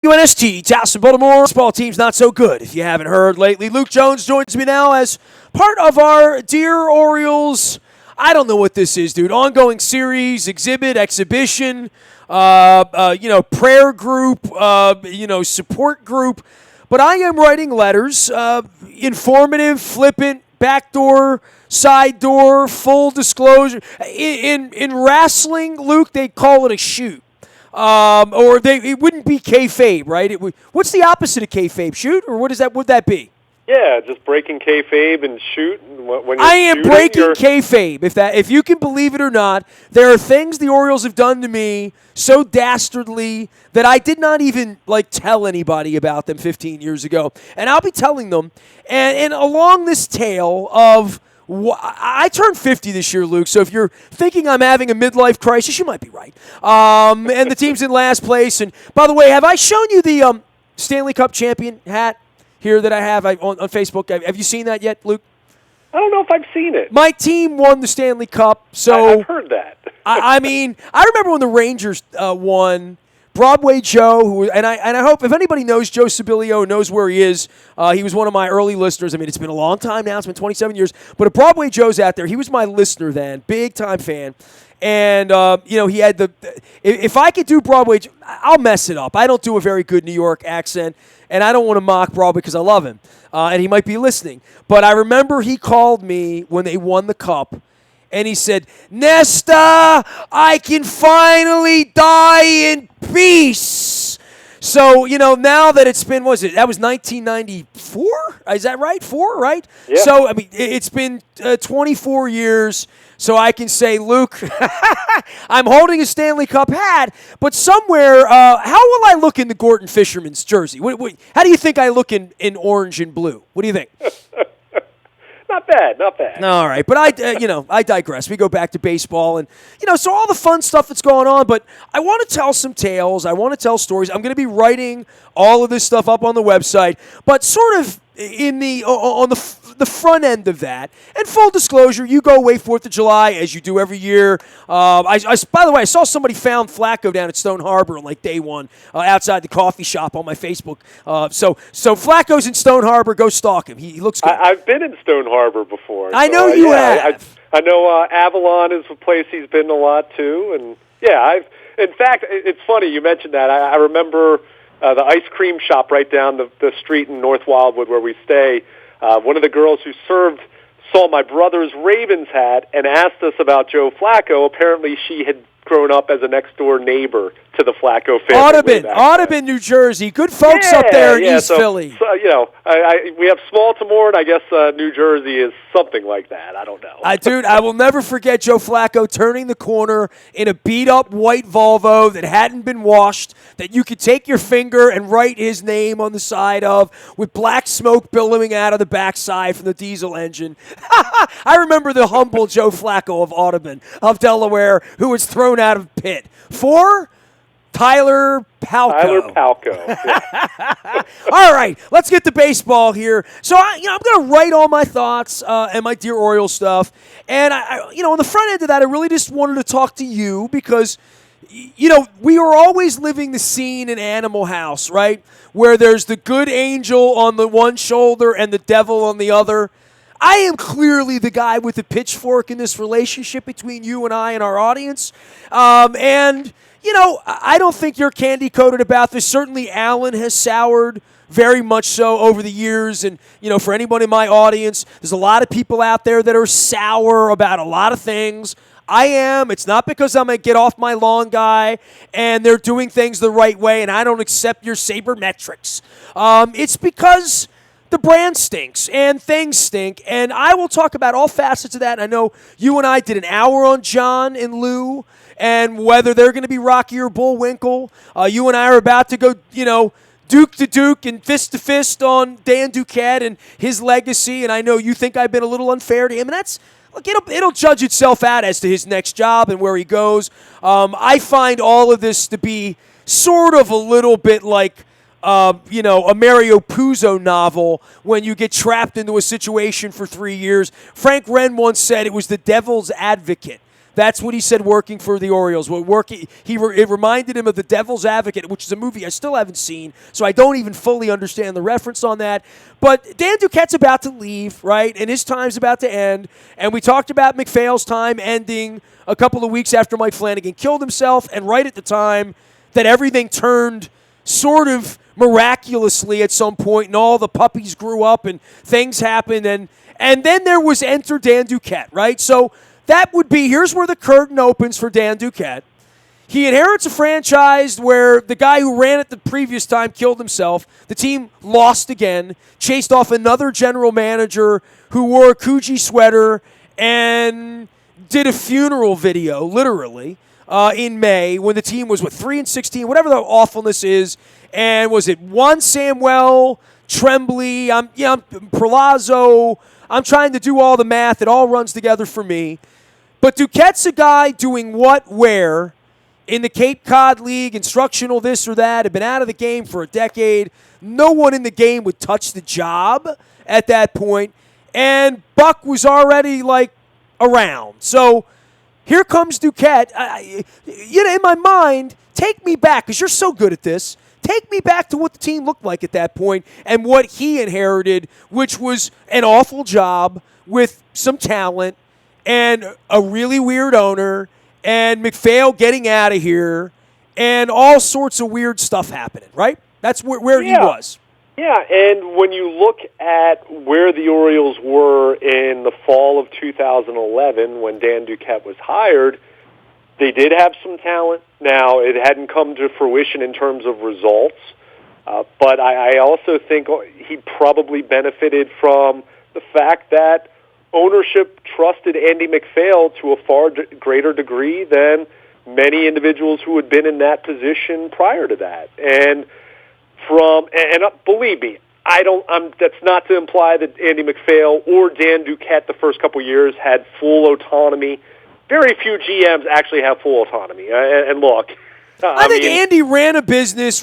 WNST, Towson, Baltimore. Baseball team's not so good, if you haven't heard lately. Luke Jones joins me now as part of our Dear Orioles, I don't know what this is, dude, ongoing series, exhibition, prayer group, support group. But I am writing letters, informative, flippant, backdoor, side door, full disclosure. In wrestling, Luke, they call it a shoot. It wouldn't be kayfabe, right? What's the opposite of kayfabe? Shoot, or would that be? Yeah, just breaking kayfabe and shoot. When I am breaking kayfabe. If you can believe it or not, there are things the Orioles have done to me so dastardly that I did not even tell anybody about them 15 years ago, and I'll be telling them. And along this tale of. I turned 50 this year, Luke, so if you're thinking I'm having a midlife crisis, you might be right. And the team's in last place. And, by the way, have I shown you the Stanley Cup champion hat here that I have on Facebook? Have you seen that yet, Luke? I don't know if I've seen it. My team won the Stanley Cup. So I've heard that. I remember when the Rangers won. Broadway Joe, and I hope if anybody knows Joe Sibilio, knows where he is, he was one of my early listeners. I mean, it's been a long time now. It's been 27 years. But if Broadway Joe's out there, he was my listener then, big-time fan. And, he had if I could do Broadway, I'll mess it up. I don't do a very good New York accent, and I don't want to mock Broadway because I love him, and he might be listening. But I remember he called me when they won the Cup, and he said, Nestor, I can finally die in peace. So, now that it's been, that was 1994? Is that right? 4, right? Yeah. So, it's been 24 years, so I can say, Luke, I'm holding a Stanley Cup hat, but somewhere, how will I look in the Gordon Fisherman's jersey? How do you think I look in orange and blue? What do you think? Not bad. All right, but I digress. We go back to baseball, and so all the fun stuff that's going on. But I want to tell some tales. I want to tell stories. I'm going to be writing all of this stuff up on the website, but sort of on the front end of that. And full disclosure, you go away 4th of July as you do every year. By the way, I saw somebody found Flacco down at Stone Harbor on day one outside the coffee shop on my Facebook. So Flacco's in Stone Harbor. Go stalk him. He looks good. I've been in Stone Harbor before. I know you have. I know Avalon is a place he's been a lot too, and in fact, it's funny you mentioned that. I remember. The ice cream shop right down the street in North Wildwood where we stay, one of the girls who served saw my brother's Ravens hat and asked us about Joe Flacco. Apparently she had grown up as a next-door neighbor to the Flacco family. Audubon, New Jersey. Good folks up there in East Philly. So, we have small Baltimore, and I guess New Jersey is something like that. I don't know. I will never forget Joe Flacco turning the corner in a beat-up white Volvo that hadn't been washed, that you could take your finger and write his name on the side of, with black smoke billowing out of the backside from the diesel engine. I remember the humble Joe Flacco of Audubon, of Delaware, who was thrown out of Pitt. For Tyler Palco. Yeah. All right, let's get to baseball here. So, I'm going to write all my thoughts and my Dear Orioles stuff. And, on the front end of that, I really just wanted to talk to you because, we are always living the scene in Animal House, right, where there's the good angel on the one shoulder and the devil on the other. I am clearly the guy with the pitchfork in this relationship between you and I and our audience. I don't think you're candy-coated about this. Certainly Alan has soured very much so over the years. And, for anyone in my audience, there's a lot of people out there that are sour about a lot of things. I am. It's not because I'm a get-off-my-lawn guy and they're doing things the right way and I don't accept your sabermetrics. It's because the brand stinks and things stink, and I will talk about all facets of that. And I know you and I did an hour on John and Lou and whether they're going to be Rocky or Bullwinkle. You and I are about to go, Duke to Duke and fist to fist on Dan Duquette and his legacy, and I know you think I've been a little unfair to him, and that's look, it'll judge itself out as to his next job and where he goes. I find all of this to be sort of a little bit like a Mario Puzo novel when you get trapped into a situation for 3 years. Frank Wren once said it was the devil's advocate That's what he said working for the Orioles. It reminded him of The Devil's Advocate, which is a movie I still haven't seen, so I don't even fully understand the reference on that. But Dan Duquette's about to leave, right, and his time's about to end. And we talked about MacPhail's time ending a couple of weeks after Mike Flanagan killed himself, and right at the time that everything turned sort of miraculously at some point, and all the puppies grew up and things happened, and then there was enter Dan Duquette, right? So that would be, here's where the curtain opens for Dan Duquette. He inherits a franchise where the guy who ran it the previous time killed himself. The team lost again, chased off another general manager who wore a Coogee sweater and did a funeral video, literally, in May when the team was, 3-16, whatever the awfulness is. And was it Juan Samuel, Tremblay, Perlazo? I'm trying to do all the math. It all runs together for me. But Duquette's a guy doing what, where, in the Cape Cod League, instructional this or that, had been out of the game for a decade. No one in the game would touch the job at that point. And Buck was already, around. So here comes Duquette. In my mind, take me back, because you're so good at this. Take me back to what the team looked like at that point and what he inherited, which was an awful job with some talent and a really weird owner and MacPhail getting out of here and all sorts of weird stuff happening, right? That's where he was. Yeah, and when you look at where the Orioles were in the fall of 2011 when Dan Duquette was hired, they did have some talent. Now, it hadn't come to fruition in terms of results, but I also think he probably benefited from the fact that ownership trusted Andy MacPhail to a far greater degree than many individuals who had been in that position prior to that. And believe me, that's not to imply that Andy MacPhail or Dan Duquette the first couple years had full autonomy. Very few GMs actually have full autonomy. And look, I think Andy ran the business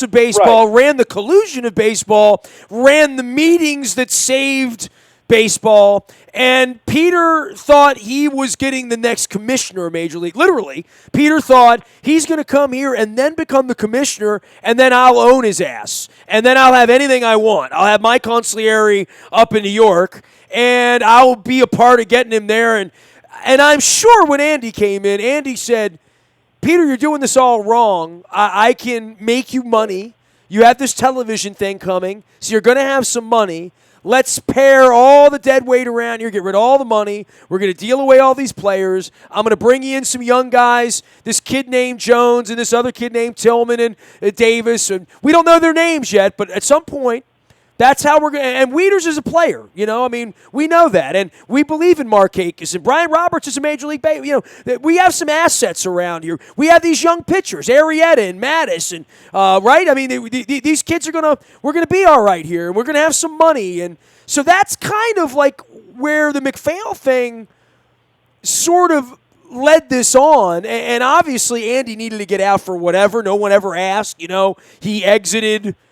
of baseball, right. Ran the collusion of baseball, ran the meetings that saved baseball, and Peter thought he was getting the next commissioner of Major League. Literally, Peter thought he's going to come here and then become the commissioner, and then I'll own his ass, and then I'll have anything I want. I'll have my consigliere up in New York, and I'll be a part of getting him there. And I'm sure when Andy came in, Andy said, Peter, you're doing this all wrong. I can make you money. You have this television thing coming, so you're going to have some money. Let's pare all the dead weight around here, get rid of all the money. We're going to deal away all these players. I'm going to bring you in some young guys, this kid named Jones and this other kid named Tillman and Davis. And we don't know their names yet, but at some point, that's how we're going to – and Wieters is a player, we know that. And we believe in Markakis. And Brian Roberts is a Major League Baseball. We have some assets around here. We have these young pitchers, Arrieta and Mattis, and right? I mean, these kids we're going to be all right here. And we're going to have some money. And so that's kind of like where the MacPhail thing sort of led this on. And obviously Andy needed to get out for whatever. No one ever asked. He exited –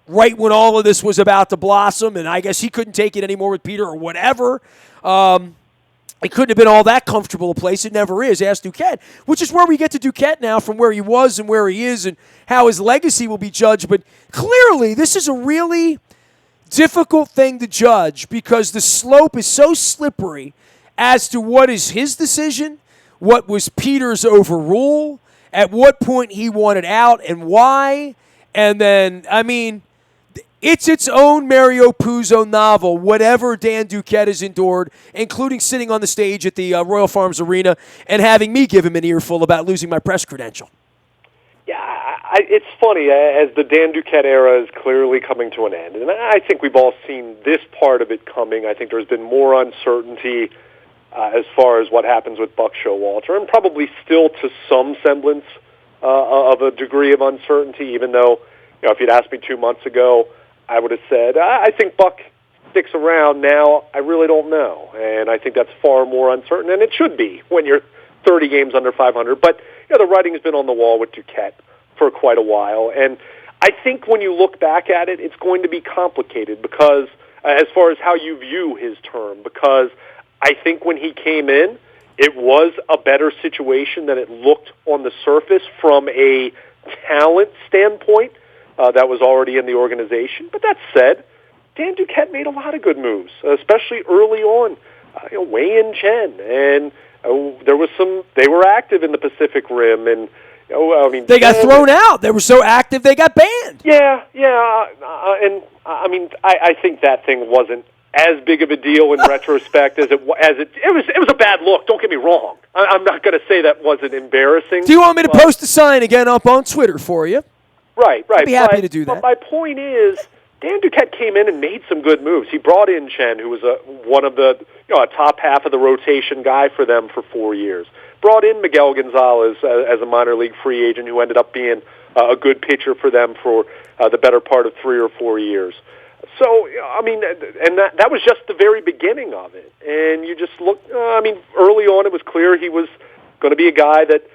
right when all of this was about to blossom, and I guess he couldn't take it anymore with Peter or whatever. It couldn't have been all that comfortable a place. It never is. Ask Duquette, which is where we get to Duquette now from where he was and where he is and how his legacy will be judged. But clearly, this is a really difficult thing to judge because the slope is so slippery as to what is his decision, what was Peter's overrule, at what point he wanted out and why. And then, it's its own Mario Puzo novel, whatever Dan Duquette has endured, including sitting on the stage at the Royal Farms Arena and having me give him an earful about losing my press credential. Yeah, it's funny, as the Dan Duquette era is clearly coming to an end, and I think we've all seen this part of it coming. I think there's been more uncertainty as far as what happens with Buck Showalter, and probably still to some semblance of a degree of uncertainty, even though, if you'd asked me 2 months ago, I would have said, I think Buck sticks around. Now, I really don't know. And I think that's far more uncertain, and it should be when you're 30 games under 500. But the writing's been on the wall with Duquette for quite a while. And I think when you look back at it, it's going to be complicated because as far as how you view his term, because I think when he came in, it was a better situation than it looked on the surface from a talent standpoint that was already in the organization. But that said, Dan Duquette made a lot of good moves, especially early on. Wei-In Chen, and there was they were active in the Pacific Rim, and they got thrown out. They were so active they got banned. Yeah, and I think that thing wasn't as big of a deal in retrospect as it was a bad look. Don't get me wrong. I'm not going to say that wasn't embarrassing. Do you want me to post the sign again up on Twitter for you? Right. I'd be happy to do that. But my point is, Dan Duquette came in and made some good moves. He brought in Chen, who was one of the a top half of the rotation guy for them for 4 years. Brought in Miguel Gonzalez as a minor league free agent, who ended up being a good pitcher for them for the better part of 3 or 4 years. So, and that was just the very beginning of it. And you just look, early on it was clear he was going to be a guy that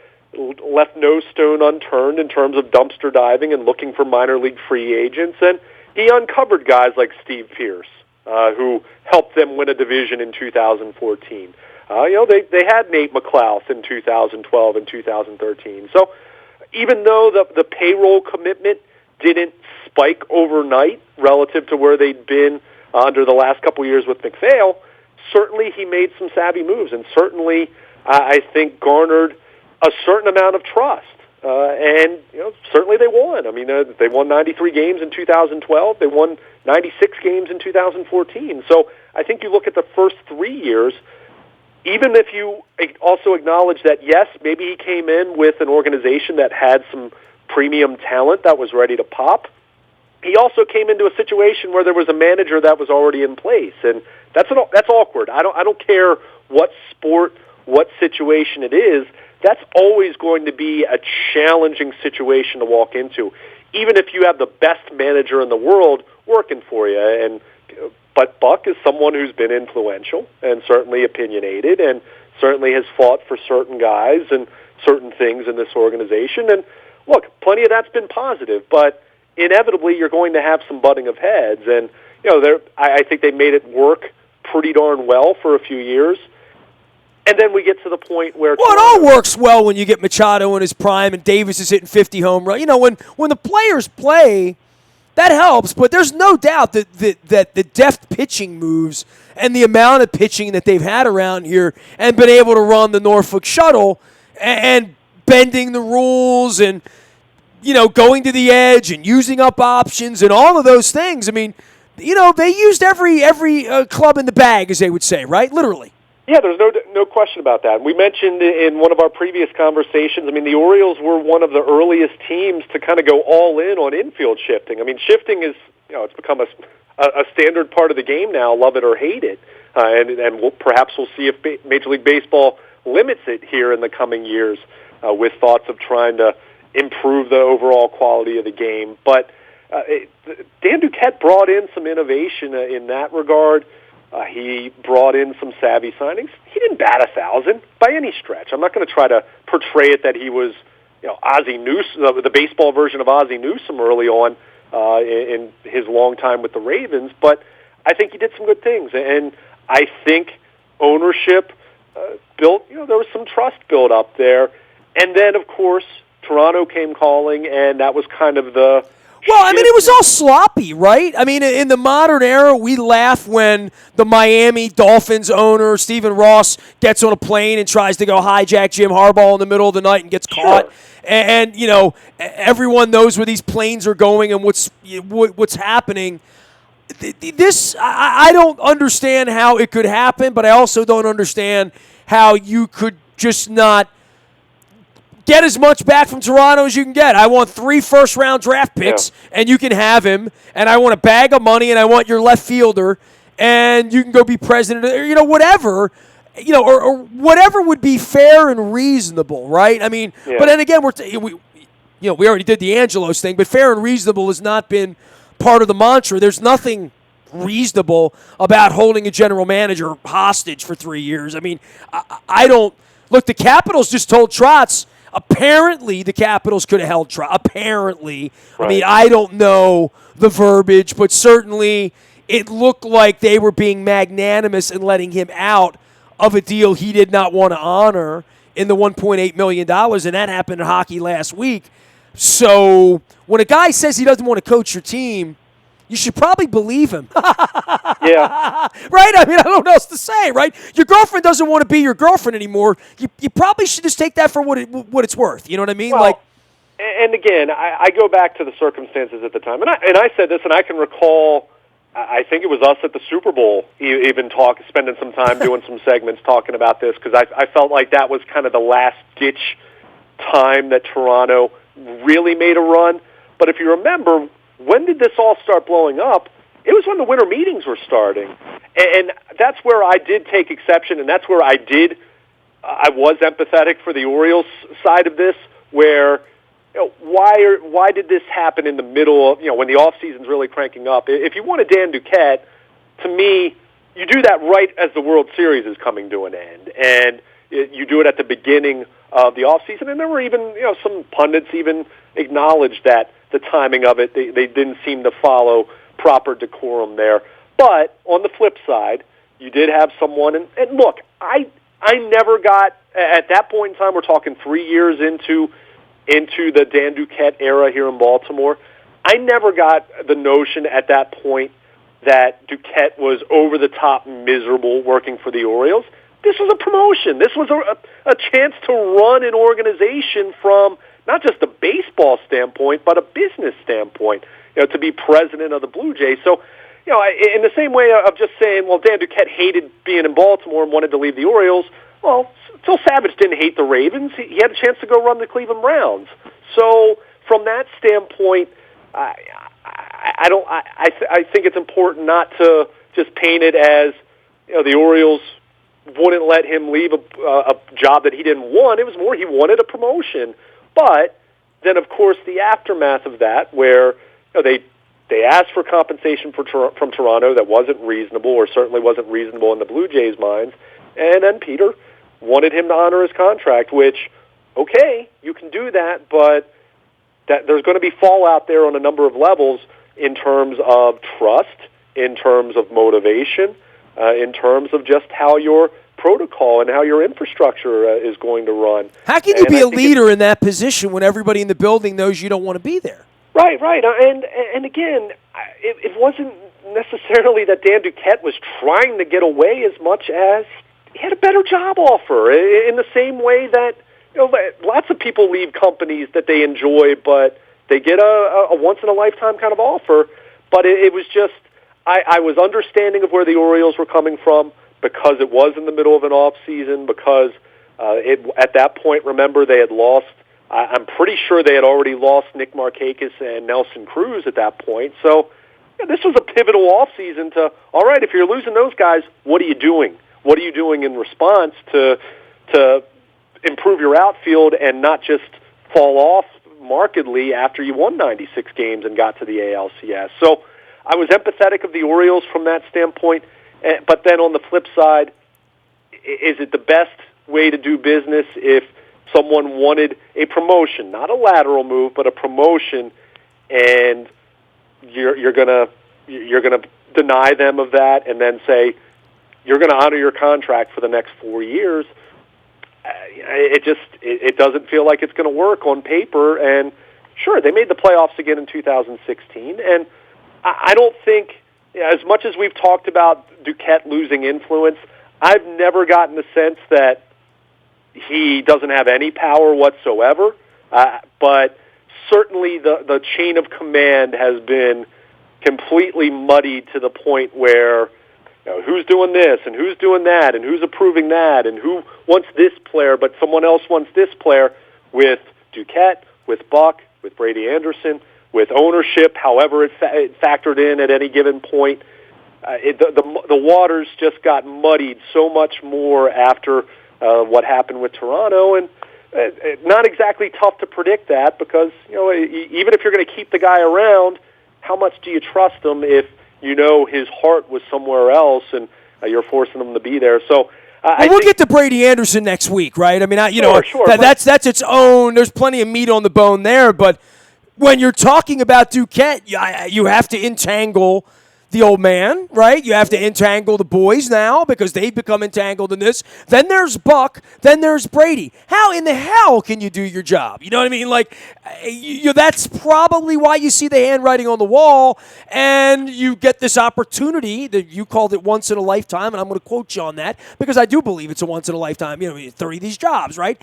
left no stone unturned in terms of dumpster diving and looking for minor league free agents. And he uncovered guys like Steve Pierce, who helped them win a division in 2014. They had Nate McLouth in 2012 and 2013. So even though the payroll commitment didn't spike overnight relative to where they'd been under the last couple years with McPhail, certainly he made some savvy moves, and certainly I think garnered a certain amount of trust. And certainly they won. They won 93 games in 2012. They won 96 games in 2014. So I think you look at the first 3 years, even if you also acknowledge that, yes, maybe he came in with an organization that had some premium talent that was ready to pop, he also came into a situation where there was a manager that was already in place, and that's awkward. I don't care what sport, what situation it is. That's always going to be a challenging situation to walk into, even if you have the best manager in the world working for you. But Buck is someone who's been influential and certainly opinionated, and certainly has fought for certain guys and certain things in this organization. And look, plenty of that's been positive, but inevitably you're going to have some butting of heads. And I think they made it work pretty darn well for a few years. And then we get to the point where... Well, it all works well when you get Machado in his prime and Davis is hitting 50 home runs. When the players play, that helps, but there's no doubt that the deft pitching moves and the amount of pitching that they've had around here and been able to run the Norfolk shuttle and bending the rules and, going to the edge and using up options and all of those things. They used every club in the bag, as they would say, right? Literally. Yeah, there's no question about that. We mentioned in one of our previous conversations, the Orioles were one of the earliest teams to kind of go all in on infield shifting. Shifting is, it's become a standard part of the game now, love it or hate it. And perhaps we'll see if Major League Baseball limits it here in the coming years with thoughts of trying to improve the overall quality of the game. But Dan Duquette brought in some innovation in that regard. He brought in some savvy signings. He didn't bat 1,000 by any stretch. I'm not going to try to portray it that he was, Ozzie Newsome, the baseball version of Ozzie Newsome early on in his long time with the Ravens. But I think he did some good things, and I think ownership built. There was some trust built up there, and then of course Toronto came calling, and that was kind of the. Well, it was all sloppy, right? In the modern era, we laugh when the Miami Dolphins owner, Stephen Ross, gets on a plane and tries to go hijack Jim Harbaugh in the middle of the night and gets caught. Sure. And everyone knows where these planes are going and what's happening. This, I don't understand how it could happen, but I also don't understand how you could just not get as much back from Toronto as you can get. I want 3 first-round draft picks, and you can have him. And I want a bag of money, and I want your left fielder, and you can go be president, or whatever, or whatever would be fair and reasonable, right? But then again, we already did the Angelos thing, but fair and reasonable has not been part of the mantra. There's nothing reasonable about holding a general manager hostage for 3 years. I don't look. The Capitals just told Trotz. Apparently, the Capitals could have held Trotz. Apparently. Right. I don't know the verbiage, but certainly it looked like they were being magnanimous in letting him out of a deal he did not want to honor in the $1.8 million, and that happened in hockey last week. So when a guy says he doesn't want to coach your team, you should probably believe him. Yeah. Right? I mean, I don't know what else to say, right? Your girlfriend doesn't want to be your girlfriend anymore. You probably should just take that for what it's worth. You know what I mean? Well, and again, I go back to the circumstances at the time. And I said this, and I can recall, I think it was us at the Super Bowl, even spending some time doing some segments talking about this, because I felt like that was kind of the last-ditch time that Toronto really made a run. But if you remember, when did this all start blowing up? It was when the winter meetings were starting. And that's where I did take exception, and that's where I was empathetic for the Orioles side of this, where why did this happen in the middle of, when the off season's really cranking up? If you want a Dan Duquette, to me, you do that right as the World Series is coming to an end, and you do it at the beginning of the off season. And there were even some pundits even acknowledged that the timing of it, they didn't seem to follow proper decorum there. But on the flip side, you did have someone, and look, I never got, at that point in time, we're talking 3 years into the Dan Duquette era here in Baltimore, I never got the notion at that point that Duquette was over-the-top miserable working for the Orioles. This was a promotion. This was a chance to run an organization from not just a baseball standpoint, but a business standpoint, to be president of the Blue Jays. So, in the same way of just saying, well, Dan Duquette hated being in Baltimore and wanted to leave the Orioles, well, Phil Savage didn't hate the Ravens. He had a chance to go run the Cleveland Browns. So, from that standpoint, I think it's important not to just paint it as the Orioles wouldn't let him leave a job that he didn't want. It was more he wanted a promotion. But then, of course, the aftermath of that, where they asked for compensation from Toronto that wasn't reasonable, or certainly wasn't reasonable in the Blue Jays' minds, and then Peter wanted him to honor his contract, which, okay, you can do that, but there's going to be fallout there on a number of levels in terms of trust, in terms of motivation, in terms of just how your protocol and how your infrastructure is going to run. How can you be a leader in that position when everybody in the building knows you don't want to be there? Right. And again, it wasn't necessarily that Dan Duquette was trying to get away as much as he had a better job offer, in the same way that lots of people leave companies that they enjoy, but they get a once-in-a-lifetime kind of offer. But it was just, I was understanding of where the Orioles were coming from, because it was in the middle of an off season, because at that point, remember, they had lost, I'm pretty sure they had already lost Nick Markakis and Nelson Cruz at that point. So this was a pivotal off season to, all right, if you're losing those guys, what are you doing? What are you doing in response to improve your outfield and not just fall off markedly after you won 96 games and got to the ALCS? So I was empathetic of the Orioles from that standpoint. But then on the flip side, is it the best way to do business if someone wanted a promotion, not a lateral move, but a promotion, and you're gonna deny them of that, and then say you're going to honor your contract for the next 4 years? It doesn't feel like it's going to work on paper. And sure, they made the playoffs again in 2016, and I don't think, as much as we've talked about Duquette losing influence, I've never gotten the sense that he doesn't have any power whatsoever. But certainly the chain of command has been completely muddied to the point where who's doing this and who's doing that and who's approving that and who wants this player but someone else wants this player, with Duquette, with Buck, with Brady Anderson, with ownership, however it factored in at any given point. The waters just got muddied so much more after what happened with Toronto, and not exactly tough to predict that, because even if you're going to keep the guy around, how much do you trust him if his heart was somewhere else and you're forcing him to be there? So we'll get to Brady Anderson next week, right? I mean, sure, that's its own. There's plenty of meat on the bone there, but when you're talking about Duquette, you have to entangle the old man, right? You have to entangle the boys now because they've become entangled in this. Then there's Buck. Then there's Brady. How in the hell can you do your job? You know what I mean? Like, that's probably why you see the handwriting on the wall, and you get this opportunity that you called it once in a lifetime, and I'm going to quote you on that because I do believe it's a once in a lifetime. 30 of these jobs, right?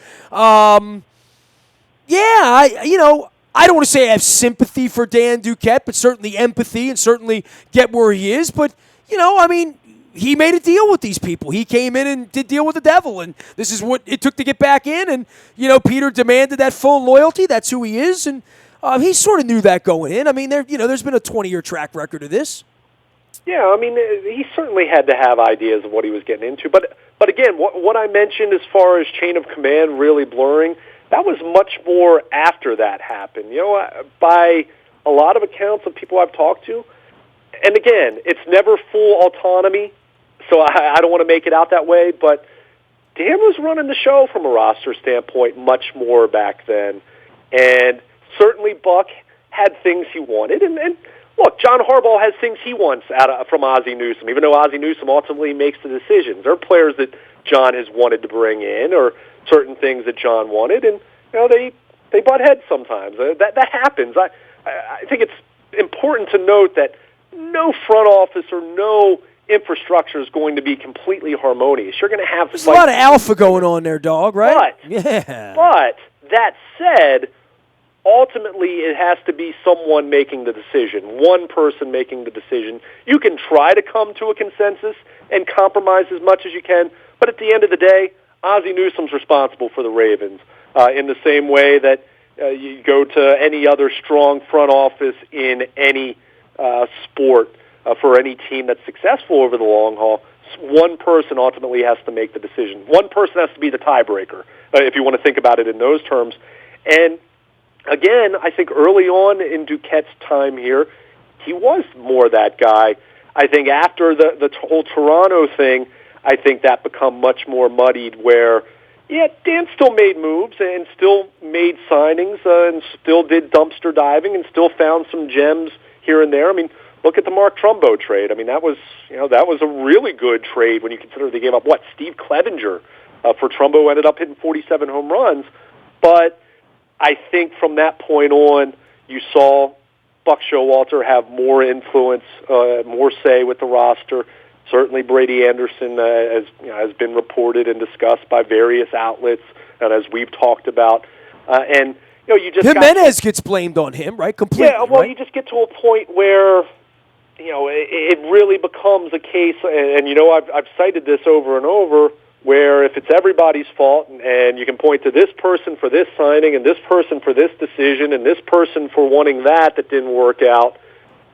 I don't want to say I have sympathy for Dan Duquette, but certainly empathy and certainly get where he is. But, he made a deal with these people. He came in and did deal with the devil, and this is what it took to get back in. And, Peter demanded that full loyalty. That's who he is, and he sort of knew that going in. There's been a 20-year track record of this. Yeah, he certainly had to have ideas of what he was getting into. But again, what I mentioned as far as chain of command really blurring, that was much more after that happened. By a lot of accounts of people I've talked to, and again, it's never full autonomy, so I don't want to make it out that way, but Dan was running the show from a roster standpoint much more back then. And certainly Buck had things he wanted. And look, John Harbaugh has things he wants from Ozzie Newsome, even though Ozzie Newsome ultimately makes the decisions. There are players that John has wanted to bring in or certain things that John wanted, and they butt heads sometimes. That happens. I think it's important to note that no front office or no infrastructure is going to be completely harmonious. You're going to have there's a lot of alpha going on there, dog. Right? But that said, ultimately it has to be someone making the decision, one person making the decision. You can try to come to a consensus and compromise as much as you can, but at the end of the day, Ozzie Newsome's responsible for the Ravens in the same way that you go to any other strong front office in any sport for any team that's successful over the long haul. One person ultimately has to make the decision. One person has to be the tiebreaker, if you want to think about it in those terms. And again, I think early on in Duquette's time here, he was more that guy. I think after the whole Toronto thing, I think that become much more muddied where, Dan still made moves and still made signings and still did dumpster diving and still found some gems here and there. Look at the Mark Trumbo trade. That was a really good trade when you consider they gave up, Steve Clevenger for Trumbo ended up hitting 47 home runs. But I think from that point on, you saw Buck Showalter have more influence, more say with the roster. Certainly Brady Anderson has been reported and discussed by various outlets, and as we've talked about. You just Jimenez gets blamed on him, right? Completely. Yeah, well, right? You just get to a point where it really becomes a case, and I've cited this over and over, where if it's everybody's fault, and you can point to this person for this signing, and this person for this decision, and this person for wanting that didn't work out,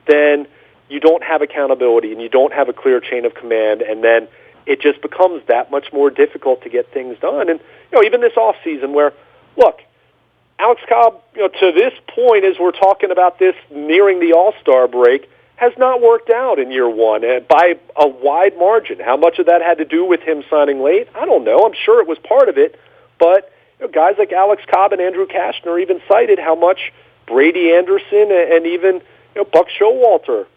then you don't have accountability, and you don't have a clear chain of command, and then it just becomes that much more difficult to get things done. And even this offseason where, look, Alex Cobb, to this point, as we're talking about this nearing the All-Star break, has not worked out in year one by a wide margin. How much of that had to do with him signing late? I don't know. I'm sure it was part of it. But guys like Alex Cobb and Andrew Kashner even cited how much Brady Anderson and even Buck Showalter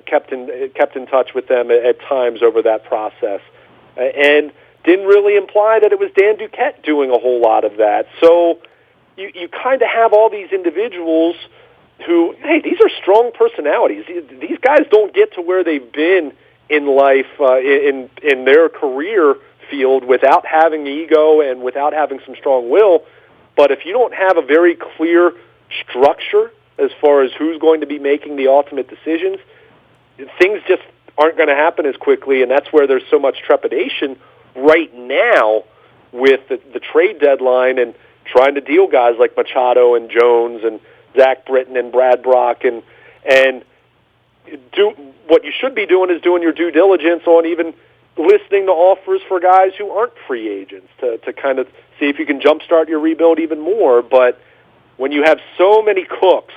kept in touch with them at times over that process. And didn't really imply that it was Dan Duquette doing a whole lot of that. So you kind of have all these individuals who, hey, these are strong personalities. These guys don't get to where they've been in life, in their career field without having ego and without having some strong will. But if you don't have a very clear structure as far as who's going to be making the ultimate decisions, things just aren't going to happen as quickly, and that's where there's so much trepidation right now with the trade deadline and trying to deal guys like Machado and Jones and Zach Britton and Brad Brock and do what you should be doing is doing your due diligence on even listening to offers for guys who aren't free agents to kind of see if you can jumpstart your rebuild even more. But when you have so many cooks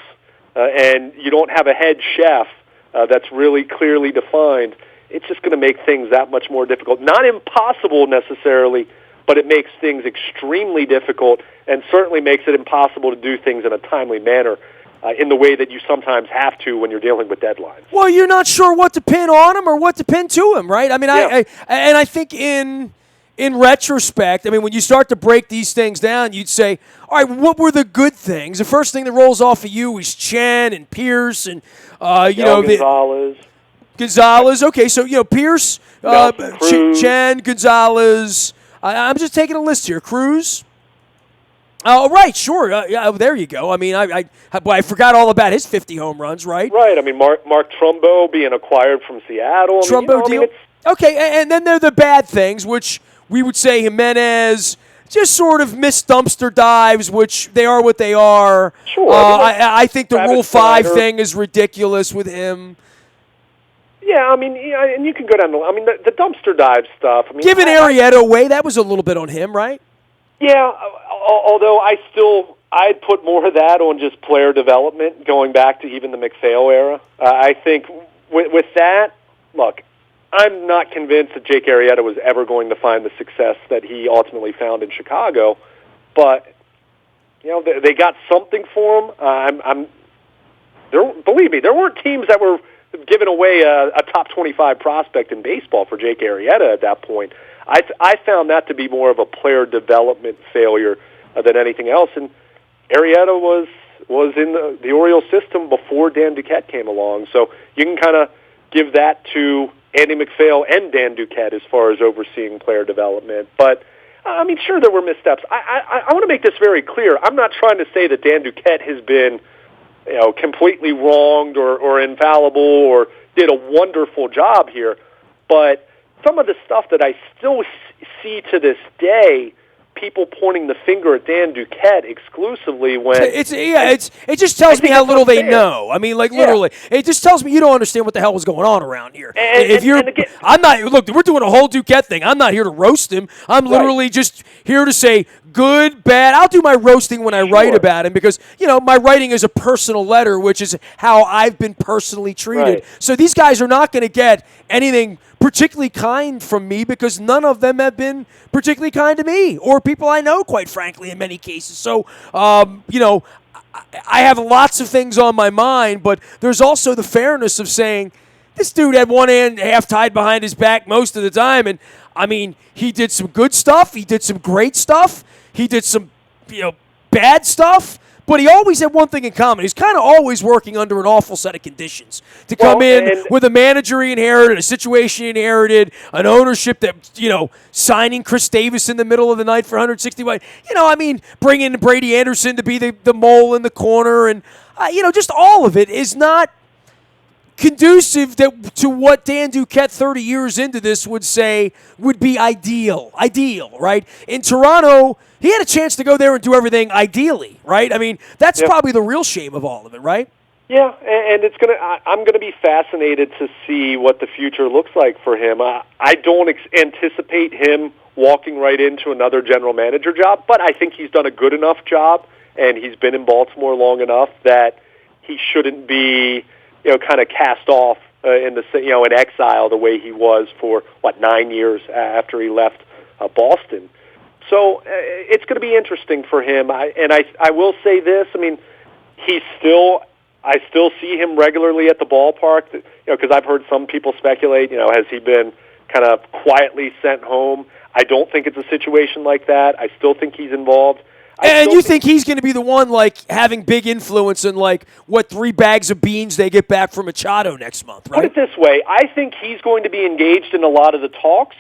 and you don't have a head chef that's really clearly defined, it's just going to make things that much more difficult. Not impossible necessarily, but it makes things extremely difficult and certainly makes it impossible to do things in a timely manner. in the way that you sometimes have to when you're dealing with deadlines. Well, you're not sure what to pin on him or what to pin to him, right? I mean, I think in retrospect, I mean, when you start to break these things down, you'd say, all right, what were the good things? The first thing that rolls off of you is Chen and Pierce and, Gonzalez. Okay, so, Pierce, Chen, Gonzalez. I'm just taking a list here. Cruz. Oh, right, sure. Yeah, there you go. I mean, I forgot all about his 50 home runs, right? Right. I mean, Mark Trumbo being acquired from Seattle. Trumbo deal. Okay, and then there are the bad things, which we would say Jimenez just sort of missed dumpster dives, which they are what they are. Sure. I think the Rule 5 thing is ridiculous with him. Yeah, I mean, and you can go down the dumpster dive stuff. I mean, giving Arrieta away, that was a little bit on him, right? Yeah, although I'd put more of that on just player development, going back to even the McPhail era. I think with that, look, I'm not convinced that Jake Arrieta was ever going to find the success that he ultimately found in Chicago, but they got something for him. Believe me, there weren't teams that were giving away a top 25 prospect in baseball for Jake Arrieta at that point. I found that to be more of a player development failure than anything else. And Arrieta was in the Orioles system before Dan Duquette came along. So you can kind of give that to Andy McPhail and Dan Duquette as far as overseeing player development. But, I mean, sure, there were missteps. I want to make this very clear. I'm not trying to say that Dan Duquette has been completely wronged or infallible or did a wonderful job here. But some of the stuff that I still see to this day, people pointing the finger at Dan Duquette exclusively when it just tells me how little they know. I mean, literally, it just tells me you don't understand what the hell was going on around here. I'm not. Look, we're doing a whole Duquette thing. I'm not here to roast him. I'm literally just here to say good, bad. I'll do my roasting when I write about him because my writing is a personal letter, which is how I've been personally treated. Right. So these guys are not going to get anything particularly kind from me because none of them have been particularly kind to me or people I know, quite frankly, in many cases. So, I have lots of things on my mind, but there's also the fairness of saying this dude had one hand half tied behind his back most of the time. And, I mean, he did some good stuff. He did some great stuff. He did some, bad stuff. But he always had one thing in common. He's kind of always working under an awful set of conditions. To come in with a manager he inherited, a situation he inherited, an ownership that, signing Chris Davis in the middle of the night for $160. Bringing Brady Anderson to be the mole in the corner. And, just all of it is not conducive to what Dan Duquette 30 years into this would say would be ideal, right? In Toronto, he had a chance to go there and do everything ideally, right? I mean, that's probably the real shame of all of it, right? Yeah, and I'm gonna be fascinated to see what the future looks like for him. I don't anticipate him walking right into another general manager job, but I think he's done a good enough job, and he's been in Baltimore long enough that he shouldn't be kind of cast off in exile the way he was for 9 years after he left Boston. So it's going to be interesting for him. I will say this. I mean, I still see him regularly at the ballpark. Because I've heard some people speculate. Has he been kind of quietly sent home? I don't think it's a situation like that. I still think he's involved. And you think he's going to be the one, having big influence in, what 3 bags of beans they get back from Machado next month, right? Put it this way. I think he's going to be engaged in a lot of the talks.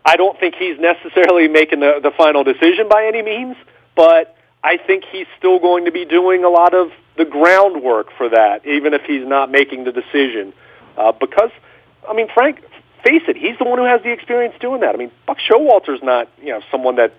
I don't think he's necessarily making the final decision by any means, but I think he's still going to be doing a lot of the groundwork for that, even if he's not making the decision. Because, Frank, face it, he's the one who has the experience doing that. Buck Showalter's not, someone that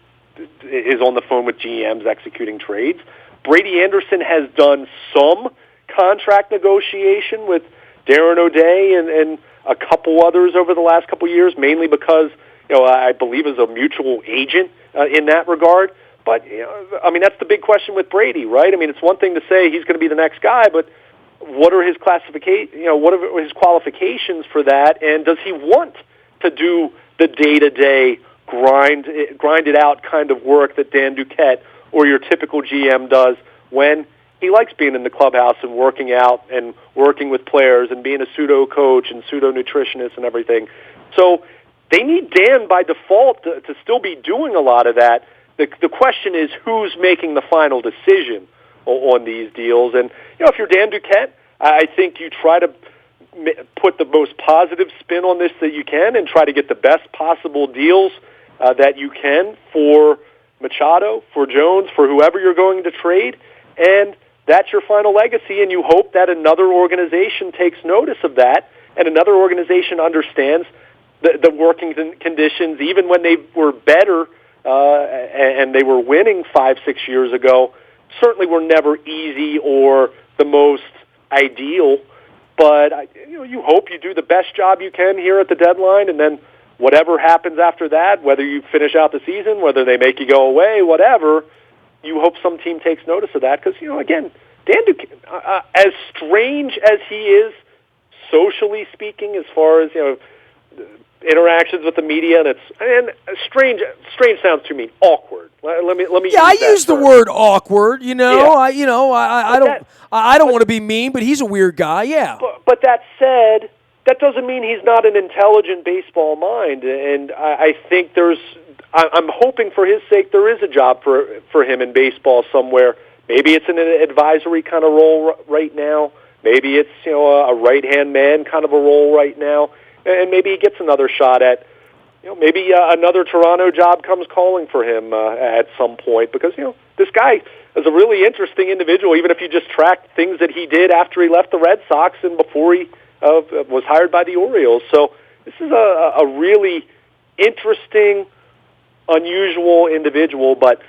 is on the phone with GMs executing trades. Brady Anderson has done some contract negotiation with Darren O'Day and a couple others over the last couple years, mainly because I believe is a mutual agent in that regard. But that's the big question with Brady, right? It's one thing to say he's going to be the next guy, but what are his what are his qualifications for that? And does he want to do the day-to-day grind it out kind of work that Dan Duquette or your typical GM does when he likes being in the clubhouse and working out and working with players and being a pseudo coach and pseudo nutritionist and everything. So they need Dan by default to still be doing a lot of that. The question is who's making the final decision on these deals. And if you're Dan Duquette, I think you try to put the most positive spin on this that you can and try to get the best possible deals that you can for Machado, for Jones, for whoever you're going to trade, and that's your final legacy, and you hope that another organization takes notice of that, and another organization understands the working conditions, even when they were better and they were winning 5-6 years ago, certainly were never easy or the most ideal, but you hope you do the best job you can here at the deadline, and then whatever happens after that, whether you finish out the season, whether they make you go away, whatever, you hope some team takes notice of that. Because, again, Dan Duquette, as strange as he is, socially speaking, as far as, interactions with the media, and strange sounds to me awkward. Let me yeah, I use the word awkward. Yeah. I don't want to be mean, but he's a weird guy. Yeah. But that said, that doesn't mean he's not an intelligent baseball mind, and I think I'm hoping for his sake there is a job for him in baseball somewhere. Maybe it's in an advisory kind of role right now. Maybe it's a right-hand man kind of a role right now, and maybe he gets another shot at maybe another Toronto job comes calling for him at some point, because this guy is a really interesting individual. Even if you just track things that he did after he left the Red Sox and before he was hired by the Orioles. So this is a really interesting, unusual individual. But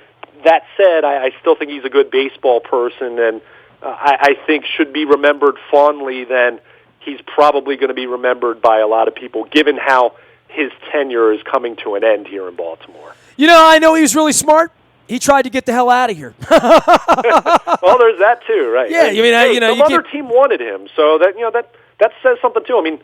that said, I still think he's a good baseball person, and I think should be remembered fondly. Then he's probably going to be remembered by a lot of people, given how his tenure is coming to an end here in Baltimore. I know he was really smart. He tried to get the hell out of here. Well, there's that too, right? Yeah, some other team wanted him, so that says something too. I mean,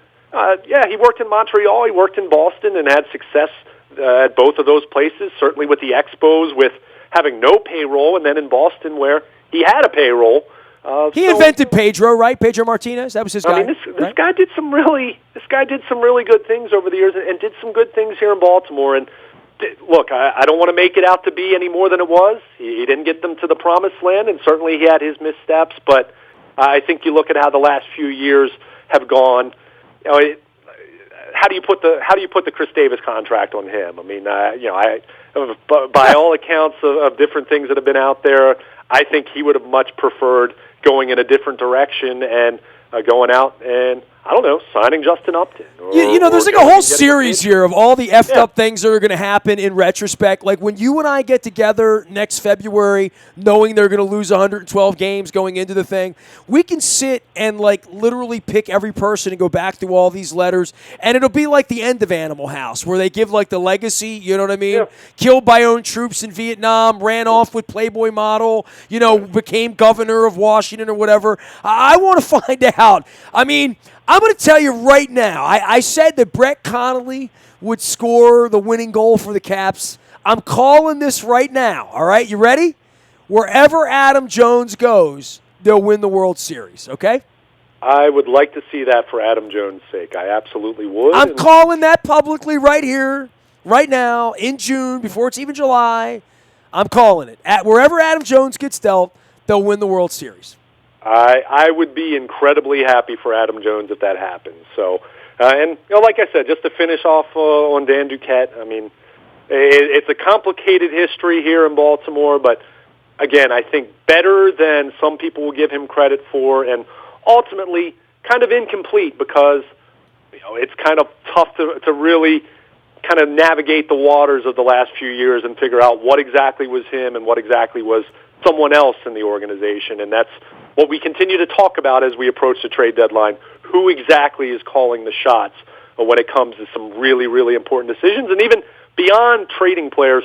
he worked in Montreal, he worked in Boston, and had success at both of those places. Certainly with the Expos, with having no payroll, and then in Boston where he had a payroll. He invented Pedro, right? Pedro Martinez, that was his guy. I mean, this guy did some really good things over the years, and did some good things here in Baltimore. And look, I don't want to make it out to be any more than it was. He didn't get them to the promised land, and certainly he had his missteps. But I think you look at how the last few years have gone. How do you put the Chris Davis contract on him? I mean, by all accounts of different things that have been out there, I think he would have much preferred going in a different direction and going out and, I don't know, signing Justin Upton. There's like a whole series here of all the effed up things that are going to happen in retrospect. Like when you and I get together next February, knowing they're going to lose 112 games going into the thing, we can sit and like literally pick every person and go back through all these letters, and it'll be like the end of Animal House, where they give like the legacy, you know what I mean? Yeah. Killed by own troops in Vietnam, ran off with Playboy model, became governor of Washington or whatever. I want to find out. I mean, I'm going to tell you right now, I said that Brett Connolly would score the winning goal for the Caps. I'm calling this right now, all right? You ready? Wherever Adam Jones goes, they'll win the World Series, okay? I would like to see that for Adam Jones' sake. I absolutely would. I'm calling that publicly right here, right now, in June, before it's even July. I'm calling it. Wherever Adam Jones gets dealt, they'll win the World Series. I would be incredibly happy for Adam Jones if that happens. So, and like I said, just to finish off on Dan Duquette, I mean, it's a complicated history here in Baltimore, but again, I think better than some people will give him credit for, and ultimately kind of incomplete because it's kind of tough to really kind of navigate the waters of the last few years and figure out what exactly was him and what exactly was someone else in the organization, and that's what we continue to talk about as we approach the trade deadline. Who exactly is calling the shots when it comes to some really, really important decisions? And even beyond trading players,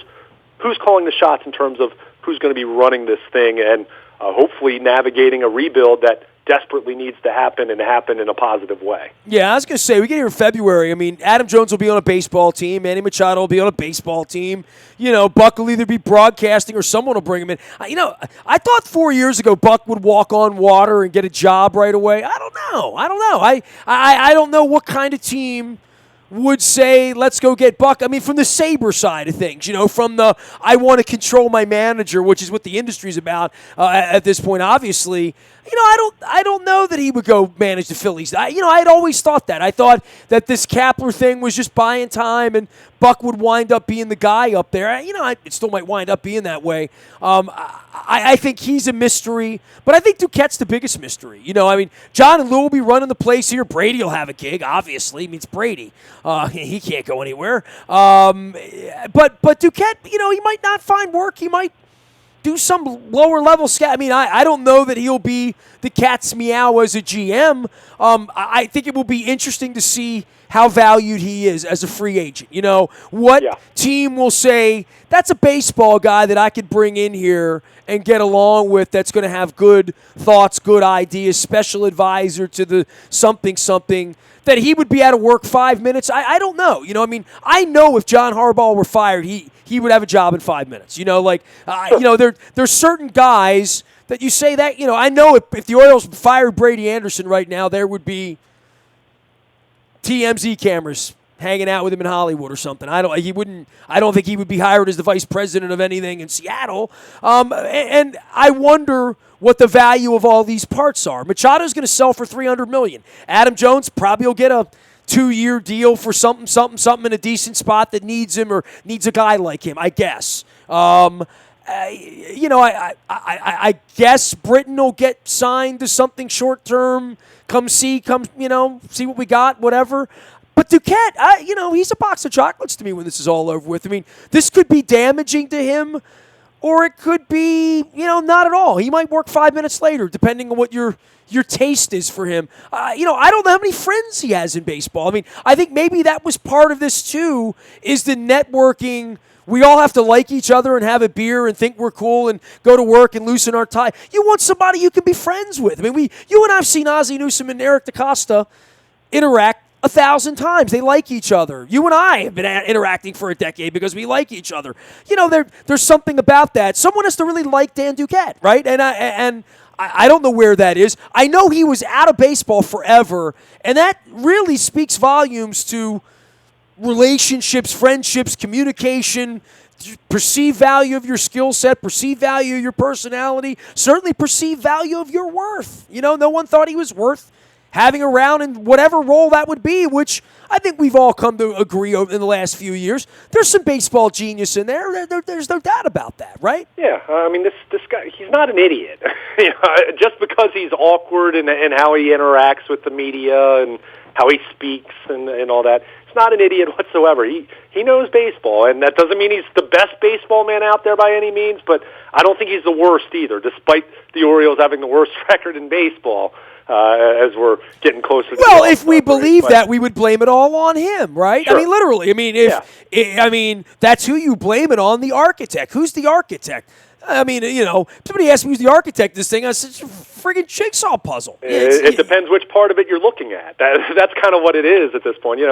who's calling the shots in terms of who's going to be running this thing and hopefully navigating a rebuild that desperately needs to happen and happen in a positive way. Yeah, I was going to say, we get here in February. I mean, Adam Jones will be on a baseball team. Manny Machado will be on a baseball team. Buck will either be broadcasting or someone will bring him in. I thought 4 years ago Buck would walk on water and get a job right away. I don't know. I don't know what kind of team would say, let's go get Buck. I mean, from the Sabre side of things, from the I want to control my manager, which is what the industry's about at this point, obviously. I don't know that he would go manage the Phillies. I'd always thought that. I thought that this Kapler thing was just buying time, and Buck would wind up being the guy up there. It still might wind up being that way. I think he's a mystery, but I think Duquette's the biggest mystery. John and Lou will be running the place here. Brady will have a gig, obviously. I mean, it's Brady. He can't go anywhere. But Duquette, he might not find work. He might do some lower level scat. I mean, I don't know that he'll be the cat's meow as a GM. I think it will be interesting to see how valued he is as a free agent. What team will say, that's a baseball guy that I could bring in here and get along with, that's going to have good thoughts, good ideas, special advisor to the something, that he would be out of work 5 minutes. I don't know. I know if John Harbaugh were fired, he would have a job in 5 minutes. There's certain guys that you say that, I know if the Orioles fired Brady Anderson right now, there would be TMZ cameras hanging out with him in Hollywood or something. I don't think he would be hired as the vice president of anything in Seattle. And I wonder what the value of all these parts are. Machado's going to sell for $300 million. Adam Jones probably will get a 2-year deal for something in a decent spot that needs him or needs a guy like him, I guess. I guess Britton will get signed to something short term. See what we got, whatever. But Duquette, he's a box of chocolates to me when this is all over with. I mean, this could be damaging to him, or it could be, not at all. He might work 5 minutes later, depending on what your taste is for him. I don't know how many friends he has in baseball. I mean, I think maybe that was part of this too, is the networking. We all have to like each other and have a beer and think we're cool and go to work and loosen our tie. You want somebody you can be friends with. I mean, you and I have seen Ozzie Newsome and Eric DaCosta interact 1,000 times. They like each other. You and I have been interacting for a decade because we like each other. There's something about that. Someone has to really like Dan Duquette, right? And I don't know where that is. I know he was out of baseball forever, and that really speaks volumes to relationships, friendships, communication, perceived value of your skill set, perceived value of your personality, certainly perceived value of your worth. No one thought he was worth having around in whatever role that would be, which I think we've all come to agree in the last few years. There's some baseball genius in there. There's no doubt about that, right? Yeah, I mean, this guy, he's not an idiot. Just because he's awkward and how he interacts with the media and how he speaks and all that, he's not an idiot whatsoever. He knows baseball, and that doesn't mean he's the best baseball man out there by any means, but I don't think he's the worst either, despite the Orioles having the worst record in baseball. As we're getting closer to well, if we believe that, we would blame it all on him, right? Sure. I mean, literally. I mean, that's who you blame it on, the architect. Who's the architect? I mean, somebody asked me who's the architect of this thing. I said, it's a friggin' jigsaw puzzle. It depends which part of it you're looking at. That's kind of what it is at this point.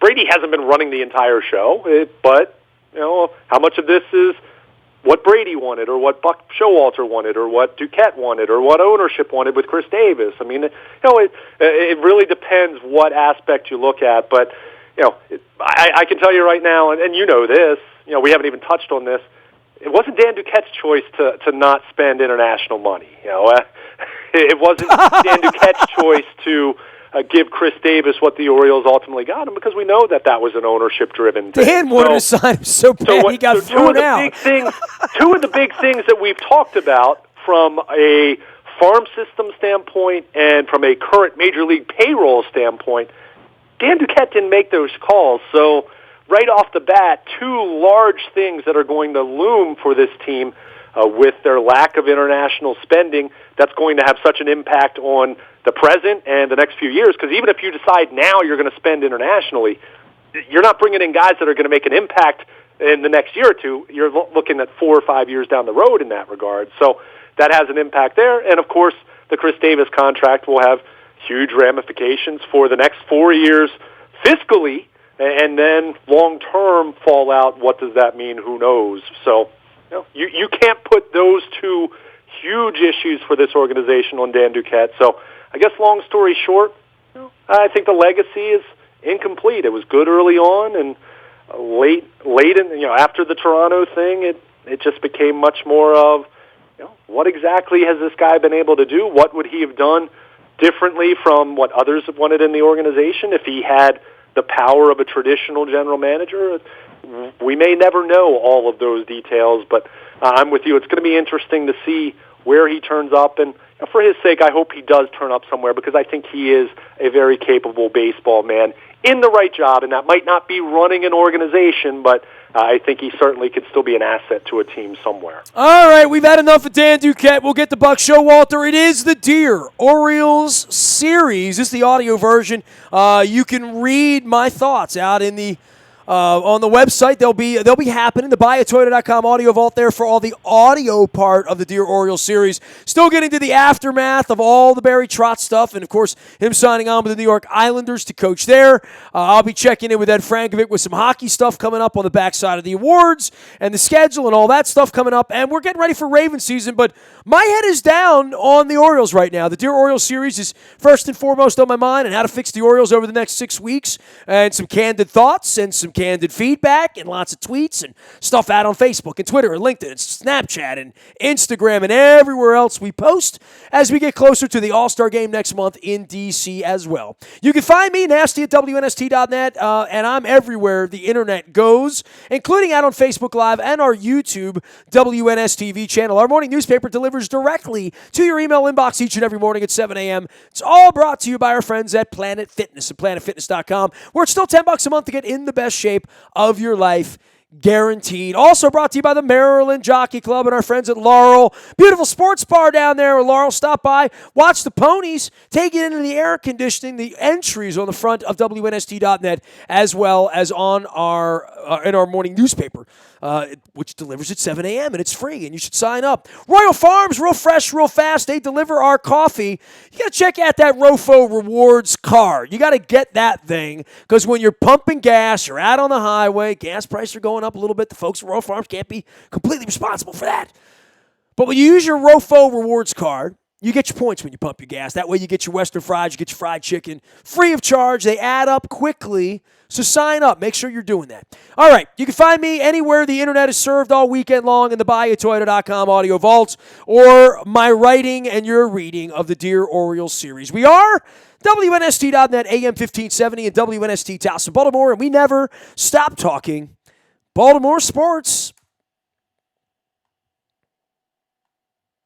Brady hasn't been running the entire show, but, how much of this is what Brady wanted, or what Buck Showalter wanted, or what Duquette wanted, or what ownership wanted with Chris Davis. I mean, it really depends what aspect you look at. But I can tell you right now, and you know this. We haven't even touched on this. It wasn't Dan Duquette's choice to not spend international money. It wasn't Dan Duquette's choice to give Chris Davis what the Orioles ultimately got him, because we know that was an ownership-driven thing. Dan wanted to sign him so bad he got thrown out. Two of the big things that we've talked about from a farm system standpoint and from a current Major League payroll standpoint, Dan Duquette didn't make those calls. So right off the bat, two large things that are going to loom for this team with their lack of international spending, that's going to have such an impact on the present and the next few years, because even if you decide now you're going to spend internationally, you're not bringing in guys that are going to make an impact in the next year or two. You're looking at 4 or 5 years down the road in that regard. So that has an impact there. And, of course, the Chris Davis contract will have huge ramifications for the next 4 years fiscally, and then long-term fallout. What does that mean? Who knows? So you can't put those two huge issues for this organization on Dan Duquette. So I guess long story short, I think the legacy is incomplete. It was good early on, and late in, after the Toronto thing, it just became much more of, what exactly has this guy been able to do? What would he have done differently from what others have wanted in the organization if he had the power of a traditional general manager? We may never know all of those details, but I'm with you. It's going to be interesting to see where he turns up, and for his sake, I hope he does turn up somewhere, because I think he is a very capable baseball man in the right job, and that might not be running an organization, but I think he certainly could still be an asset to a team somewhere. All right, we've had enough of Dan Duquette. We'll get the Buck Show, Walter. It is the Dear Orioles series. This is the audio version. You can read my thoughts out in the on the website. They'll be happening. The buyatoyota.com audio vault there for all the audio part of the Dear Orioles series. Still getting to the aftermath of all the Barry Trotz stuff, and of course him signing on with the New York Islanders to coach there. I'll be checking in with Ed Frankovic with some hockey stuff coming up on the backside of the awards and the schedule and all that stuff coming up. And we're getting ready for Ravens season, but my head is down on the Orioles right now. The Dear Orioles series is first and foremost on my mind, and how to fix the Orioles over the next 6 weeks, and some candid thoughts and some candid feedback and lots of tweets and stuff out on Facebook and Twitter and LinkedIn and Snapchat and Instagram and everywhere else we post as we get closer to the All-Star Game next month in D.C. as well. You can find me, Nasty, at WNST.net, and I'm everywhere the internet goes, including out on Facebook Live and our YouTube WNSTV channel. Our morning newspaper delivers directly to your email inbox each and every morning at 7 a.m. It's all brought to you by our friends at Planet Fitness at planetfitness.com, where it's still $10 a month to get in the best shape of your life, guaranteed. Also brought to you by the Maryland Jockey Club and our friends at Laurel. Beautiful sports bar down there where Laurel, stop by, watch the ponies, take it into the air conditioning. The entries on the front of WNST.net, as well as on in our morning newspaper, which delivers at 7 a.m. and it's free, and you should sign up. Royal Farms, real fresh, real fast. They deliver our coffee. You got to check out that Rofo Rewards card. You got to get that thing, because when you're pumping gas, you're out on the highway, gas prices are going up a little bit. The folks at Royal Farms can't be completely responsible for that. But when you use your Rofo Rewards card, you get your points when you pump your gas. That way you get your Western fries, you get your fried chicken free of charge. They add up quickly, so sign up. Make sure you're doing that. All right, you can find me anywhere the internet is served all weekend long in the buyatoyota.com audio vaults, or my writing and your reading of the Dear Orioles series. We are WNST.net, AM 1570, and WNST Towson, Baltimore, and we never stop talking Baltimore sports.